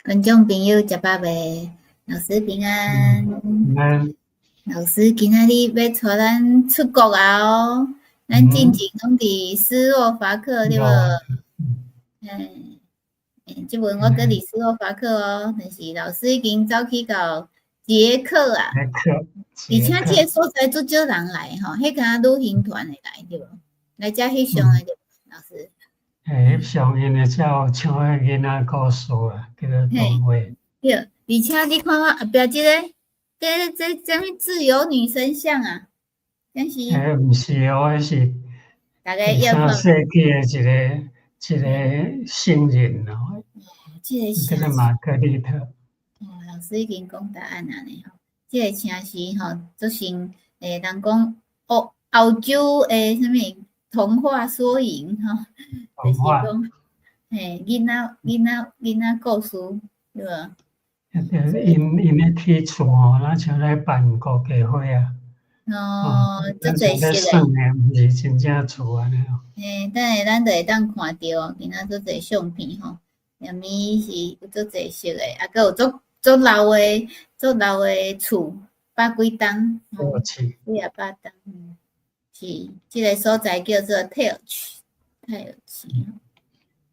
观众朋友，食饱未？老师平安。老师今仔日要带咱出国啊哦！咱进前拢伫斯洛伐克对无？即阵我搁伫斯洛伐克哦，但是老师已经走去到捷克啊。而且即个所在足少人来吼，迄敢旅行团会来对无？来遮翕相诶对，老师。翕相因诶，才有唱迄囡仔故事啊，叫做童话。对，而且你看我后壁即个，这什么自由女神像啊？真是。毋是哦，迄是第三世纪诶一个圣人哦，叫做玛格丽特。老师已经讲答案啊呢吼，即个城市吼，足像人讲欧洲诶什物童话缩影吼，就是讲囡仔故事对无？因咧起厝吼，咱像咧办国家会啊。足侪色诶，毋是真正厝安尼哦。等下咱就会当看着，今仔足侪相片吼，下面是有足侪色诶，啊，佮有足老诶厝，百几栋，几啊百栋，是即个所在叫做泰尔区。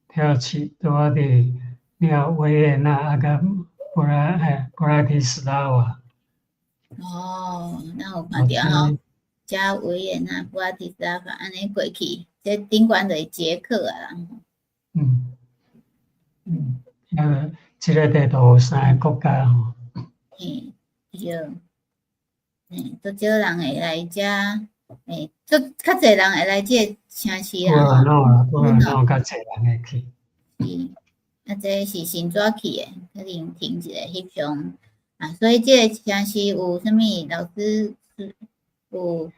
泰尔区拄啊伫了维也纳啊，甲布拉提斯拉瓦。咱有看着吼，遮维也纳、布拉提斯拉瓦安尼过去，这顶悬就是捷克啊啦。即个地图有3个国家吼。对，足少人会来遮，较侪人会来即个城市啦吼。不然较侪人会去。这是先早去诶，可能停一下翕相啊。所以即个城市有啥物？老师有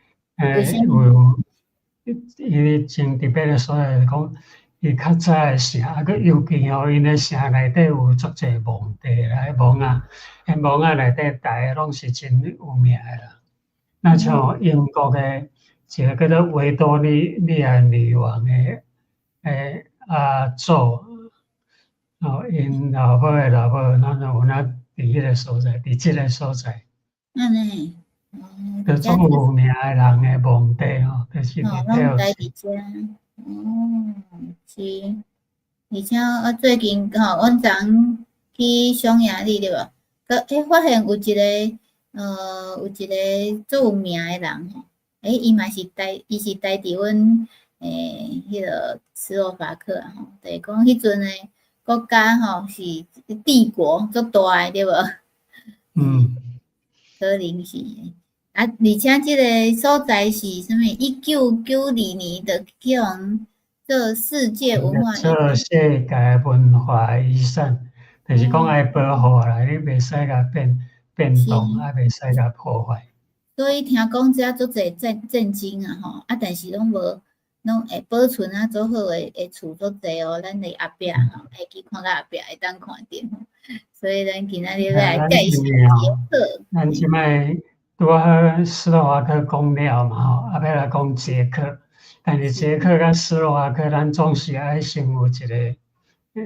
有伊真特别诶所在是讲，伊较早诶城，佮尤其吼，因诶城内底有足侪墓地啦，迄墓仔，迄墓仔内底逐个拢是真有名诶啦。那像英国诶一个叫做维多利亚女王诶祖，因老婆诶老婆，咱就有哪伫迄个所在，伫即个所在。就足有名诶人诶墓地吼，就是伫泰尔区。是。而且我最近吼，阮昨去赏夜里对无？发现有一个足有名诶人吼，伊嘛是伊是住伫阮迄个斯洛伐克啊吼，就是讲迄阵诶国家吼是帝国足大诶对无？可能是。而且即个所在是啥物？1992年就叫人做世界文化遗产。做世界文化遗产，就是讲爱保护啦，你袂使甲变动，啊袂使甲破坏。所以听讲遮足侪战争啊吼，但是拢会保存啊，足好诶厝足侪哦。咱伫后壁吼，会去看到后壁会当看着。所以咱今仔日要来介绍捷克。咱即摆拄啊斯洛伐克讲了嘛吼，要来讲捷克。但是捷克甲斯洛伐克，咱总是爱先有一个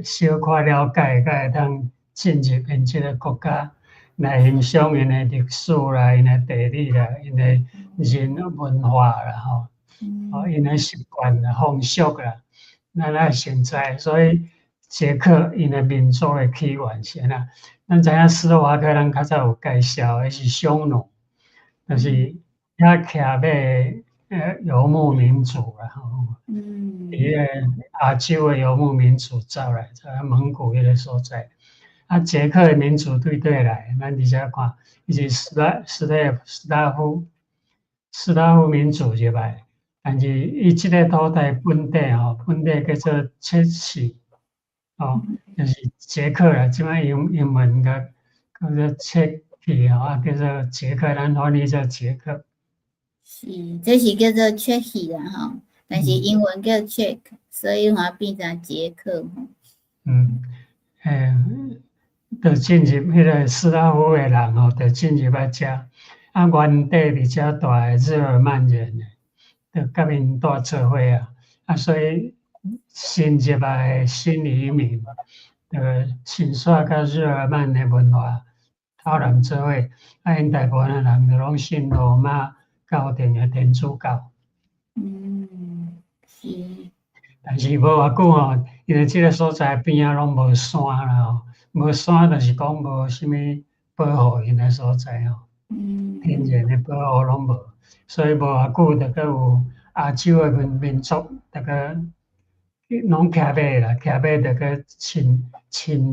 小可了解，才会当进入因即个国家来欣赏因诶历史啦、因诶地理啦、因诶人文化啦吼，因诶习惯啦、风俗啦，咱爱先知。所以捷克因诶民族诶起源是安那？咱知影斯洛伐克，咱较早有介绍，迄是匈奴，就是遐徛马游牧民族啦吼。伫迄个亚洲诶游牧民族走来，在蒙古迄个所在。捷克诶民族对来，咱伫遮看，伊是斯拉夫民族入来，但是伊即个土地本地叫做切契。就是捷克啦，即摆英文叫做切契叫做捷克，咱翻译做捷克。是，这是叫做 Czech 啦吼，但是英文叫 Czech，所以变成捷克吼。就进入迄个斯拉夫诶人吼，就进入遮。原地伫遮住诶日耳曼人就甲因住做伙所以新入来诶新移民新沙甲日耳曼的文化tou染做伙，因大部分的人就拢信罗马教廷的天主教。是。但是无偌久吼，因为即个所在边仔拢无山啦吼，无山就是讲无啥物保护因的所在吼，天然的保护拢无，所以无偌久就搁有亚洲的民族，逐个拢骑马啦，骑马就搁侵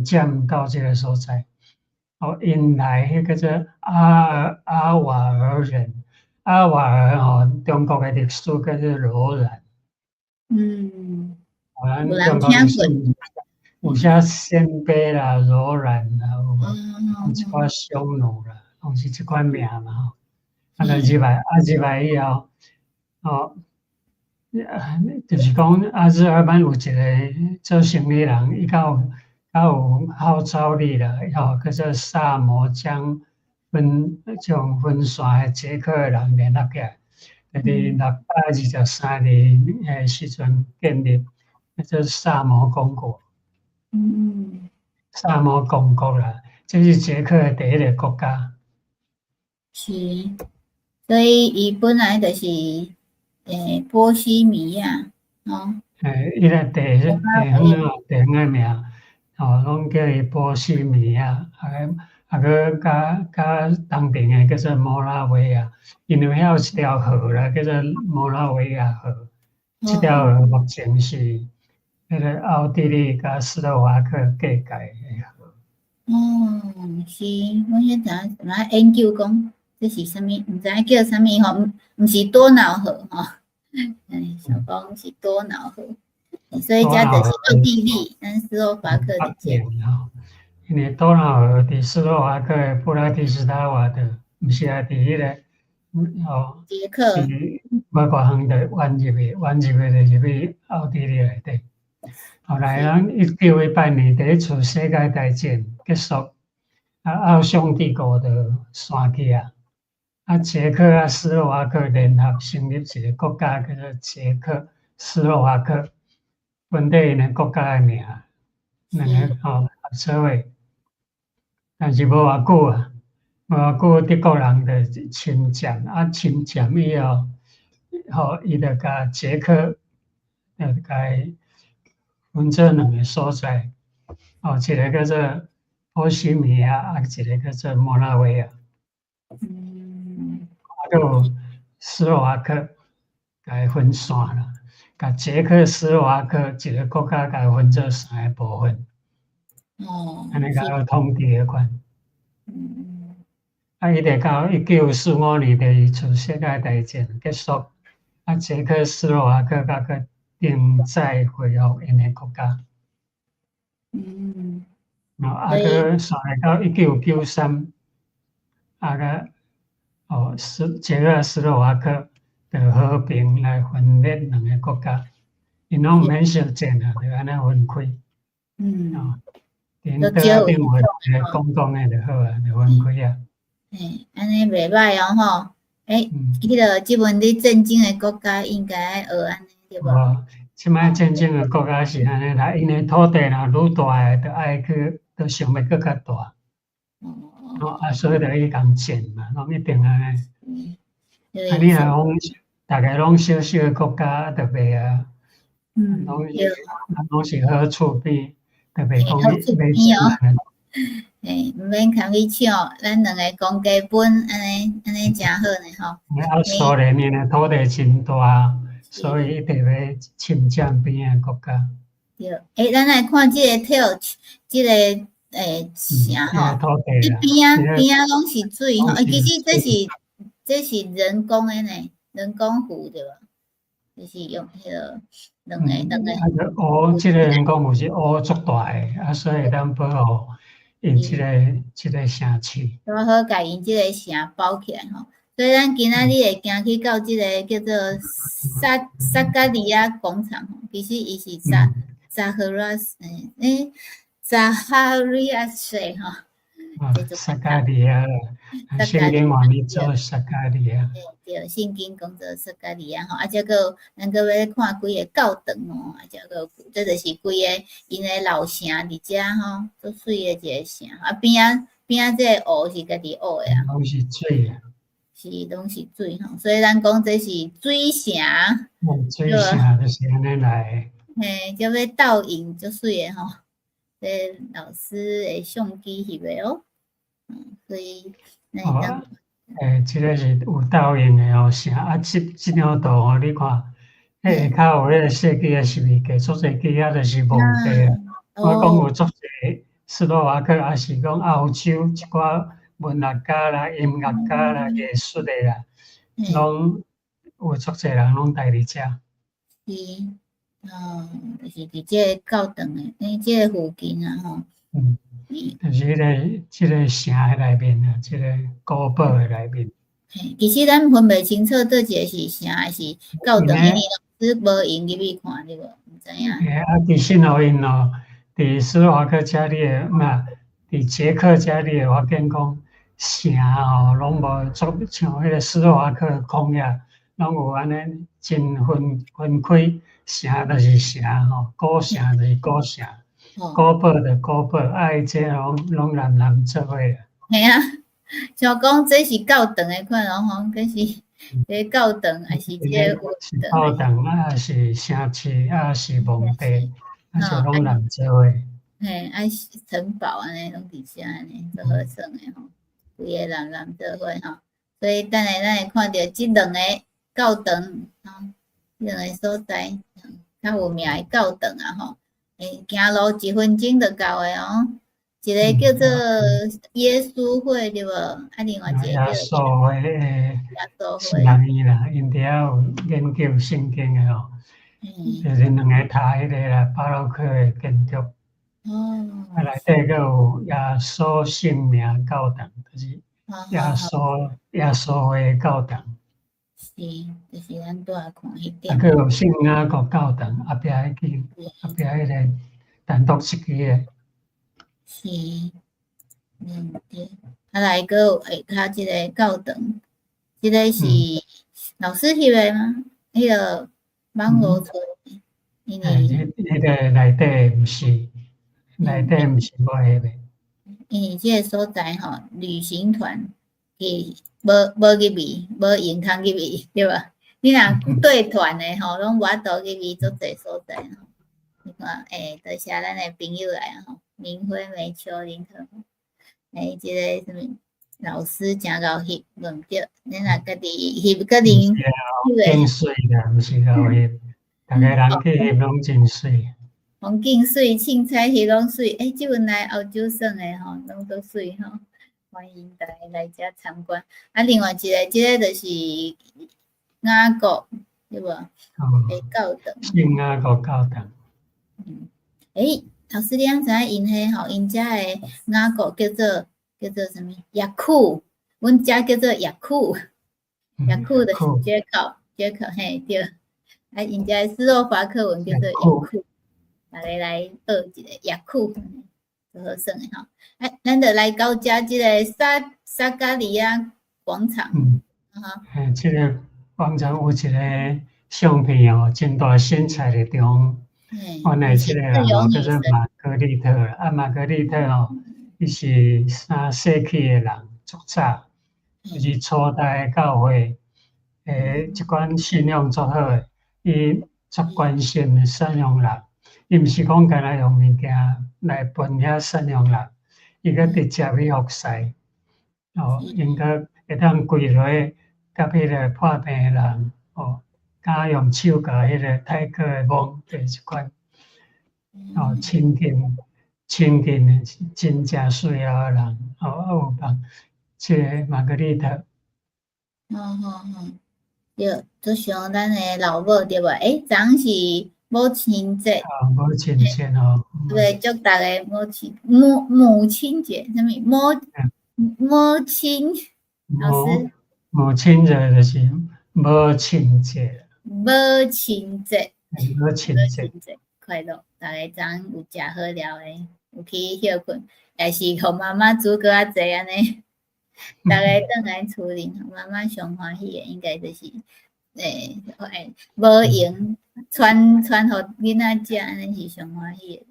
占到即个所在，引来迄个叫做阿瓦尔人，阿瓦尔吼，中国的历史叫做罗兰。咱中国历史有写鲜卑啦、柔然啦，有一寡匈奴啦，拢是即款名嘛吼。入来以后，就是讲日耳曼有一个做生意人，伊较有号召力啦，叫做萨摩江种分线的捷克的人联合起来。伫623年诶时阵建立，叫做萨摩公国。萨摩公国啦，这是捷克的第一个国家。是，所以伊本来就是波西米亚，伊个地方的名，拢叫伊波西米亚，搁加东边的叫做摩拉维亚，因为遐有一条河啦，叫做摩拉维亚河。这条河目前是迄个奥地利甲斯洛伐克隔界的河。是，我迄阵怎么研究讲这是啥物？毋知叫啥物吼？毋是多瑙河吼，想讲是多瑙河，所以加的是奥地利跟斯洛伐克的界。因为多瑙河伫斯洛伐克的布拉提斯拉瓦的，毋是啊，伫迄个捷克，无偌远的弯入去就入去奥地利内底。后来1918年第一次世界大战结束，奥匈帝国就散去啊。捷克啊、斯洛伐克联合成立一个国家，叫做捷克斯洛伐克，本地因的国家的名，两个合做伙。但是无偌久啊，无偌久，德国人就侵占，侵占以后，伊就甲捷克，就甲伊分做两个所在，一个叫做波西米亚，一个叫做摩拉维亚。还有斯洛伐克，甲伊分线啦，甲捷克斯洛伐克一个国家，甲伊分做3个部分。安尼甲伊统治迄款。一直到1945年第二次世界大战结束，捷克斯洛伐克甲个定再恢复因的国家。个上来到1993，个捷克斯洛伐克就和平来分裂两个国家，因拢免相战啊，就安尼分开。顶倒顶有一个公共的就好啊，就分开啊。安尼袂歹哦吼。迄个即阵咧战争的国家应该学安尼对无？即摆战争的国家是安尼啦，因为土地若愈大诶，就爱去，就想要搁较大。所以就去共战嘛，拢一定安尼。你若讲大家拢小小的国家，就袂啊。拢是好厝边，就袂讲要抢。毋免牵去抢，咱两个公家本，安尼诚好呢吼。苏联因的土地真大，所以一定要侵占边的国家。对，咱来看即个 Telch， 即个啥吼？伊边啊拢是水吼，其实这是人工的呢，人工湖对吧？就是用迄个两个。湖即个人工湖是湖足大的，所以咱保护因即个城市。拄好甲因即个城包起来吼。所以咱今仔日会行去到即个叫做萨加利亚广场吼，其实伊是扎哈里亚斯吼。撒加利亚，圣经话你做撒加利亚。对，圣经讲做撒加利亚吼，啊，这个咱个要看几个教堂哦，啊，这个这就是几个因的老城伫遮吼，足水的一个城，啊边仔这湖是家己挖的啊，拢是水啊，是拢是水吼，所以咱讲这是水城，水城就是安尼来的，嘿，叫要倒影足水的吼，这老师的相机翕的哦，所以那当。即个是有倒影的哦，城啊，即张图哦，你看，下骹有迄个设计啊，是物价足侪机啊，就是蒙地啊。我讲有足侪斯洛伐克，也是讲欧洲一寡文学家啦、音乐家啦、艺术的啦，拢有足侪人拢待伫遮。是，就是伫即个教堂的，即个附近啊，吼。就是迄个城内面啊，即个古堡的内面。其实咱分袂清楚，倒一个是城还是教堂，因为老师无用入去看，对无？毋知影。其实哦，因哦，伫斯洛伐克遮里的伫捷克遮里的，我见讲城哦，拢无做像迄个斯洛伐克工业，拢有安尼真分开，城就是城吼，古城就是古城。古堡的古堡，即拢人做伙啊。系啊，像讲这是教堂的款咯吼，这是这教堂还是这个教堂啊，是城市啊，是墓地，啊就拢人做伙。嘿，城堡安尼拢伫遮安尼做合成的吼，规个人做伙吼，所以等下咱会看到即两个教堂吼，两个所在较有名的教堂啊吼。行路1分钟就到的哦。一个叫做耶稣会对无？啊，另外一个叫耶稣会是人伊啦，因遐有研究圣经的哦。就是两个塔迄个啦，巴洛克的建筑。啊，内底佫有耶稣圣名教堂，就是耶稣会教堂。是，就是咱拄仔看迄点。佫有圣雅各教堂，后壁迄个单独一支的。是，对。啊，来佫有下骹即个教堂，即个是老师翕的吗？迄个网络出的，因为迄个内底毋是，内底毋是我翕的。因为即个所在吼，旅行团是无入去，无用通入去，对吧？你若对团的吼，拢无法度入去足侪所在吼。你看，多谢咱的朋友来吼，明辉、美秋、林特，即个什么老师诚够翕，问着，你若家己翕个零，真水啦，毋是够翕，逐个人去翕拢真水。风景水，凊彩翕拢水，即阵来澳洲耍的吼，拢都水吼。欢迎大家来遮参观。啊，另外一个，即个就是雅各，对无？教堂。圣雅各教堂。老师，你知影因迄吼，因遮的雅各叫做什么？雅库，阮遮叫做雅库，雅库就是Jacob，嘿对。啊，因遮斯洛伐克文叫做雅库，大家来学一个雅库，就好耍的吼。咱就来到遮即个撒加利亚广场。即个广场有一个相片哦，真大身材的中。原来即个人哦叫做玛格丽特啊，玛格丽特哦，伊是3世纪的人，足早，就是初代教会即款信仰足好诶，伊足关心的善良人，伊毋是讲干那用物件来分遐善良人，伊佫直接去服侍，因佫会当跪落甲迄个破病的人，敢用手甲迄个泰戈的梦，就是即款。亲近的真正需要的人，有帮即个玛格丽特。对，就像咱的老母对无？昨是母亲节。母亲节哦。对，祝大家母亲节，什么母亲？老师。母亲节就是母亲节。母亲节。母亲节快乐！大家昨有食好料诶，有去休困，也是互妈妈煮搁较济安尼。逐个转来厝里，妈妈上欢喜诶，应该就是无闲传互囡仔食，安尼是上欢喜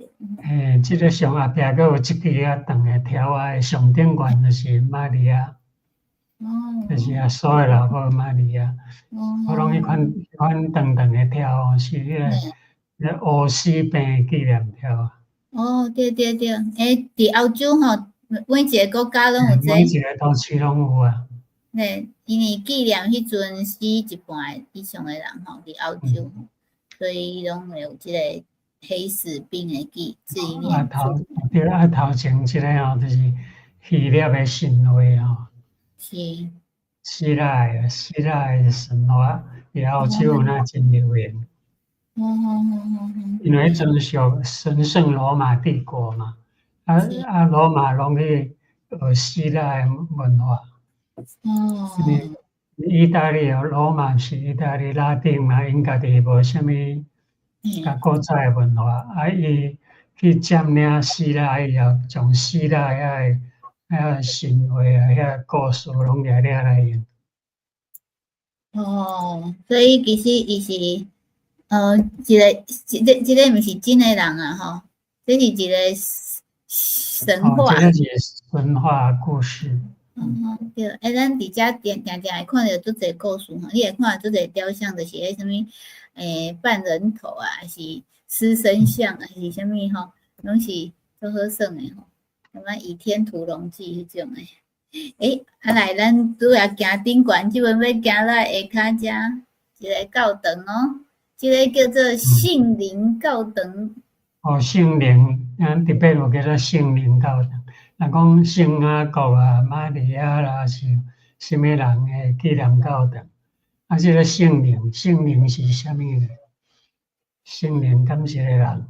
诶。即个上后壁佫有一支啊长诶条啊，上顶悬就是玛利亚，就是耶稣诶老母玛利亚。我拢迄款长长诶条是迄个乌死病纪念条啊。对，伫欧洲吼，每一个国家拢有每一个都市拢有啊。因为纪念迄阵死一半以上诶人吼，伫欧洲，所以拢会有即个黑死病诶纪念。头前即个吼，就是希腊诶神话吼。是。希腊诶神话，伫欧洲有那真流行。因为迄阵属神圣罗马帝国嘛，罗马拢去学希腊诶文化。因为意大利罗马是意大利拉丁嘛，因家己无啥物甲古早诶文化，伊去占领希腊以后，从希腊遐神话遐故事拢掠来用。所以其实伊是即个毋是真诶人啊吼，这是一个神话。这个是神话故事。对，咱伫遮定会看到足侪故事吼，你会看到足侪雕像，就是迄什物半人头啊，还是狮身像，还是啥物吼，拢是足好耍诶吼，什么《倚天屠龙记》迄种诶。来咱拄要行顶悬，即阵要行到下骹遮，一个教堂哦，即个叫做圣灵教堂。圣灵，特别有叫做圣灵教堂。若讲圣雅各啊、玛利亚啦，是啥物人诶纪念教堂？即个圣灵是啥物咧？圣灵敢是个人？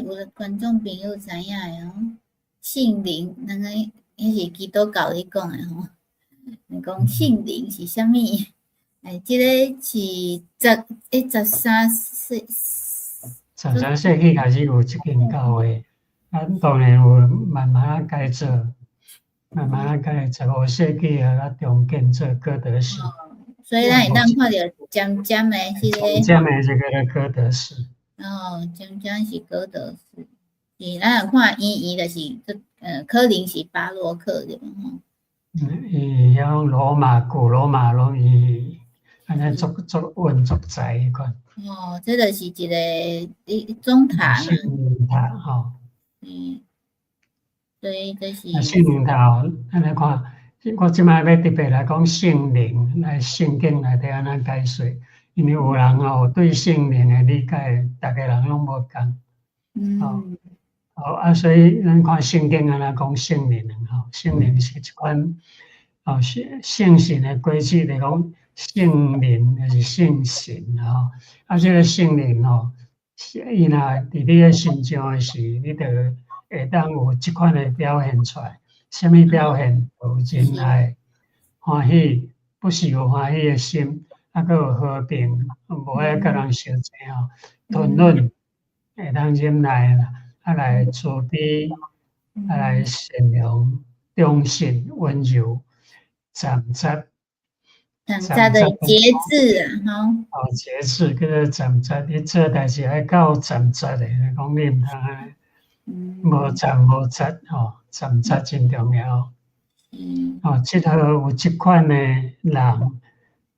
有的观众朋友知影诶哦，圣灵，迄是基督教咧讲诶吼。讲圣灵是啥物？即个是13世。13世纪开始有即间教会，当然有慢慢改造，15世纪啊，重建做哥德式。所以咱会当看到尖尖诶迄个。尖诶这个哥德式。尖尖是哥德式，是咱有看圆圆就是可能是巴洛克对吼。伊迄罗马古罗马拢伊安尼足稳足窄迄款。这就是一个钟塔。圣灵塔吼。所以这是。圣灵塔安尼看，我即摆要特别来讲圣灵，来圣经内底安怎解说，因为有人对圣灵诶理解，逐个人拢无共。所以咱看圣经安怎讲圣灵圣灵是一款圣神诶过去来讲，圣灵就是圣神即个圣灵伊若伫你诶心中诶时，你着会当有即款诶表现出来。啥物表现？有仁爱、欢喜、不是有欢喜诶心，佫有和平，无爱甲人相争吞忍，会当忍耐啦。来慈悲，来善良、忠信、温柔、站责的节制节制叫做站责，你做代志爱够站责诶，讲你毋通安无站无责站责真重要。即号有即款诶人，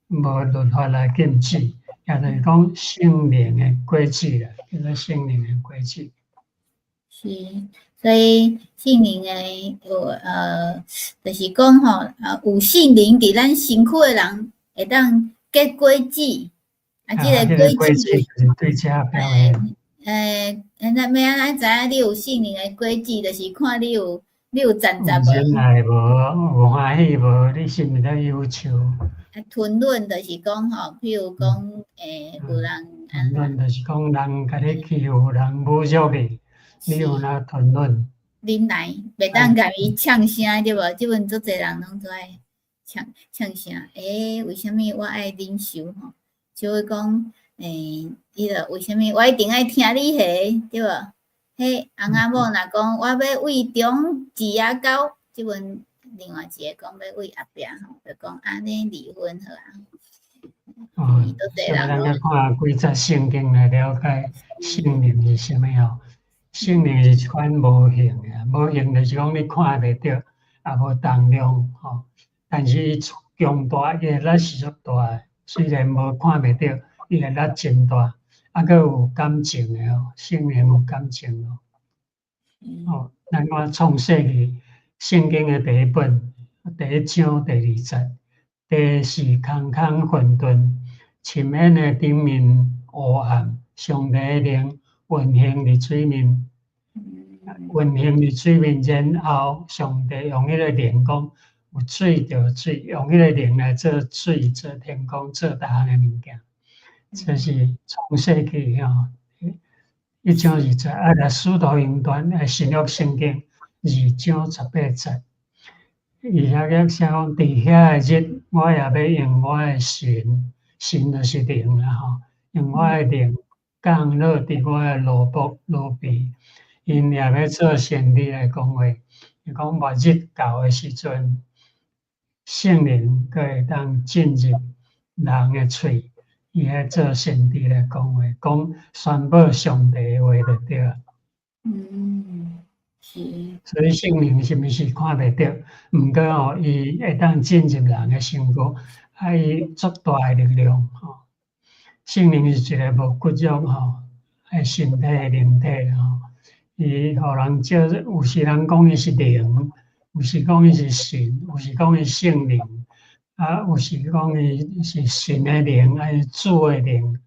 无律法来禁止，也就是讲圣灵诶过去啦，叫做圣灵诶过去。是，所以圣灵诶就是讲有圣灵伫咱身躯诶人会当结果子，即个果子就是对这表现。咱要安怎知影你有圣灵诶果子，就是看你有站责无？忍耐无，有欢喜无？你是毋是咧忧愁？吞忍就是讲譬如讲有人吞忍就是讲人甲你欺负，人侮辱你，你有哪吞忍？忍耐，袂当甲伊呛声对无？即阵足侪人拢都爱呛声。为虾米我爱忍受就会讲，迄个为虾米我一定爱听你话，对无？迄翁仔某若讲我要为中治牙膏，即阵另外一个讲要为后壁吼，就讲安尼离婚好啊。所以咱个看几则圣经来了解圣灵是啥物吼。圣灵是一款无形诶，无形就是讲你看袂着，也无重量吼。但是伊强大，伊个力是足大诶。虽然无看袂着，伊个力真大，啊，佫有感情诶吼，圣灵有感情哦。咱看创世纪圣经诶第一本第1章第2节，地是空空混沌，深渊诶顶面黑暗，上帝诶灵运行伫水面。运行伫水面，然后上帝用迄个灵讲有水就水，用迄个灵来做水、做天空、做逐项诶物件。这是创世纪吼，1章2节，来使徒行传新约圣经2章18节。伊遐个写讲，伫遐个日，我也要用我诶神，神就是灵啦吼，用我诶灵降落伫我诶奴仆路边。因也要做先知来讲话，伊讲末日到诶时阵，圣灵佫会当进入人诶喙，伊爱做先知来讲话，讲宣布上帝诶话就对啊。是。所以圣灵是毋是看袂着？毋过吼，伊会当进入人诶身躯，伊足大诶力量吼。圣灵是一个无骨肉吼，身体灵体吼。伊互人照，有时人讲伊是灵，有时讲伊是神，有时讲伊圣灵，有时讲伊是神诶灵，主诶灵，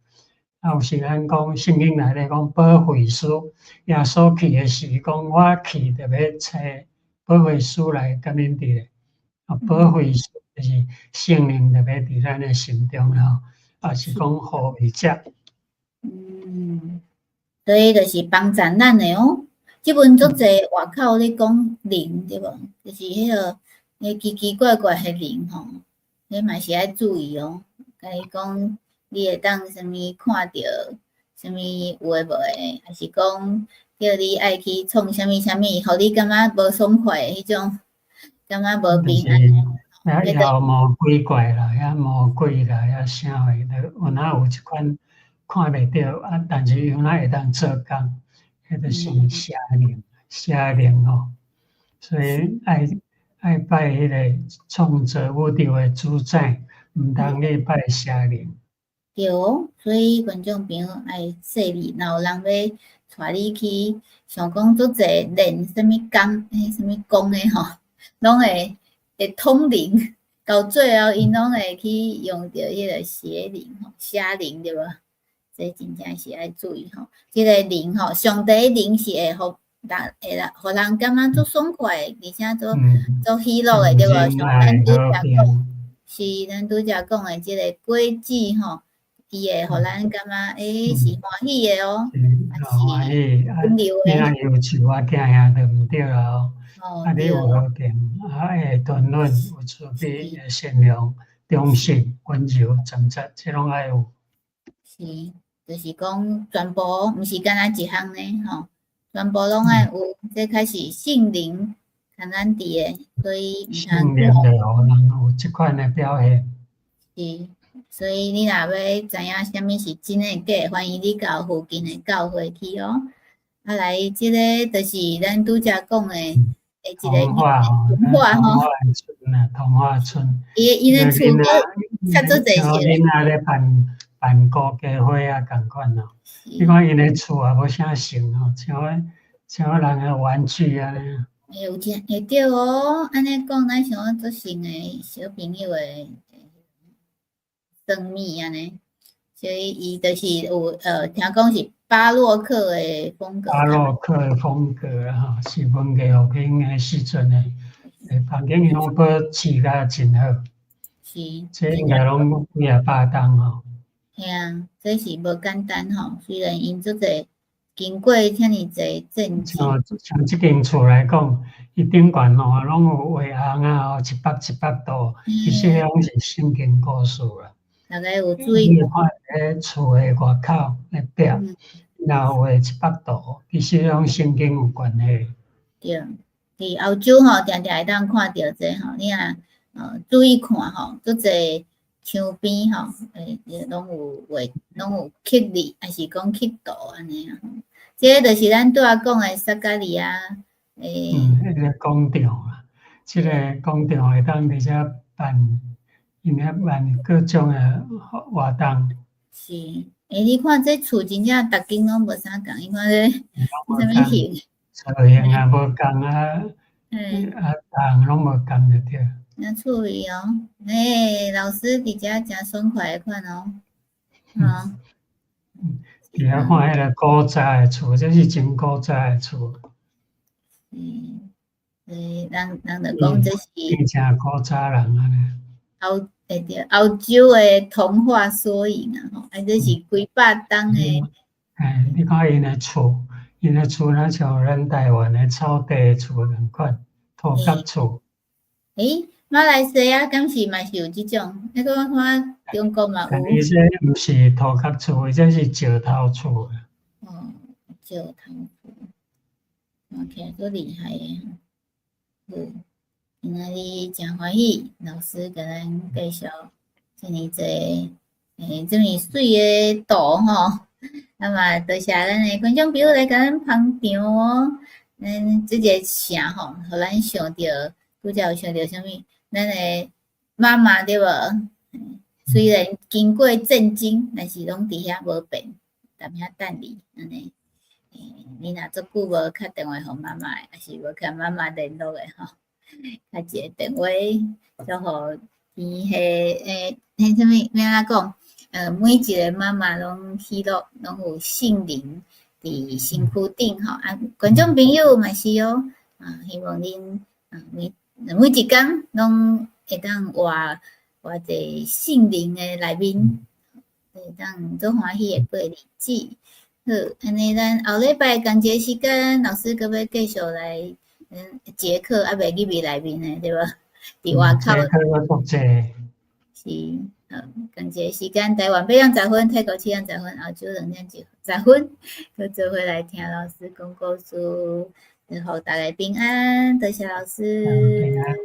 有时咱讲圣经内底讲保惠师，耶稣去诶时讲我去着要找保惠师来甲恁伫咧，保惠师就是圣灵特别伫咱诶心中啦，也是讲护卫者。所以就是帮助咱诶哦。即阵足侪外口咧讲灵对无？就是迄个奇奇怪怪诶灵吼，你嘛是爱注意哦。甲伊讲，你会当啥物看着啥物有诶无诶，还是讲叫你爱去创啥物啥物，互你感觉无爽快诶迄种，感觉无平安诶。遐魔鬼怪啦，遐魔鬼啦，遐啥诶，有哪有一款看袂着但是有哪会当做工？迄就是邪灵，邪灵吼，所以爱拜迄个创造宇宙诶主宰，毋通去拜邪灵。对哦，所以观众朋友爱说你，若有人要带你去，想讲足侪练啥物功，啥物功诶吼，拢会通灵，到最后因拢会去用着迄个邪灵吼，邪灵对无？这真正是爱注意吼，即个灵吼，上帝灵是会互人感觉足爽快，而且足喜乐诶，对无？像咱拄则讲，是咱拄则讲诶，即个果子吼，伊会互咱感觉是欢喜诶哦，欢喜，领有树仔囝兄就毋对啦吼。你有和平，会团圆，有慈悲，会善良、忠信、温柔、正直，即拢爱有。是。就是讲全部毋是干那一项呢，吼，全部拢爱有。这开始圣灵看咱伫诶，所以圣灵就互人有即款诶表现。是，所以你若要知影啥物是真诶假，欢迎你到附近诶教会去哦。来，即个就是咱拄则讲诶，一个童话吼，童话村，伊个厝都插足侪些。囡仔咧办顾家伙啊，共款咯。你看因个厝也无啥神吼，像人个玩具安尼。有真会对哦，安尼讲，咱像做神诶小朋友诶生物安尼，所以伊就是有听讲是巴洛克诶风格。巴洛克诶风格啊，是文艺复兴诶时阵诶，房间伊拢佫饲甲真好。是。这应该拢几啊百栋吼。嘿啊，这是无简单吼。虽然因足侪经过遐尔侪战争，像即间厝来讲，伊顶悬吼拢有画红啊，吼100度，其实迄拢是圣经故事啦。大概有注意。你看迄厝诶外口诶壁，然后画7、8度，其实拢神经有关系。对，伫澳洲吼，定定会当看到这吼，你若注意看吼，足侪墙边吼，拢有画，拢有刻字，还是讲刻图安尼啊。这个就是咱拄仔讲的撒加利亚，迄个工厂啊，即个工厂会当伫遮办，因咧办各种诶活动。是，你看这厝真正逐间拢无啥共，因为这啥物型？造型也无共啊，人拢无共就对。那趣味哦，老师伫遮诚爽快诶款哦，伫遐看迄个古早诶厝，这是真古早诶厝。人就讲这是变成古早人安尼。澳洲诶童话缩影啊，吼，这是几百栋诶。你看因诶厝，若像咱台湾诶草地厝共款，土埆厝。马来西亚敢是嘛是有即种？那个我看中国嘛有。伊这毋是土埆厝，伊这是石头厝。石头厝，看起来够厉害诶。今仔日诚欢喜，老师甲咱介绍遮尼济遮么水诶图吼。那么多谢咱诶观众朋友来甲咱捧场哦。即个城吼，互咱想着，拄则有想着啥物？咱诶妈妈对无？虽然经过震惊，但是拢伫遐无变，踮遐等你安尼。你若足久无敲电话互妈妈，还是无甲妈妈联络诶吼？敲一个电话，就互伊啥物咩啊讲？每一个妈妈拢喜乐，拢有圣灵伫身躯顶吼。观众朋友嘛是哦，希望恁每一工拢会当活伫圣灵诶内面，会当做欢喜诶过日子。好，安尼咱后礼拜同一个时间，老师阁要继续来节课，袂入去内面诶，对无？伫外口。节课要读册。是，同一个时间，台湾8:10，泰国7:10，澳洲2:10，佮做伙来听老师讲故事，祝福大家平安，多谢老师。平安。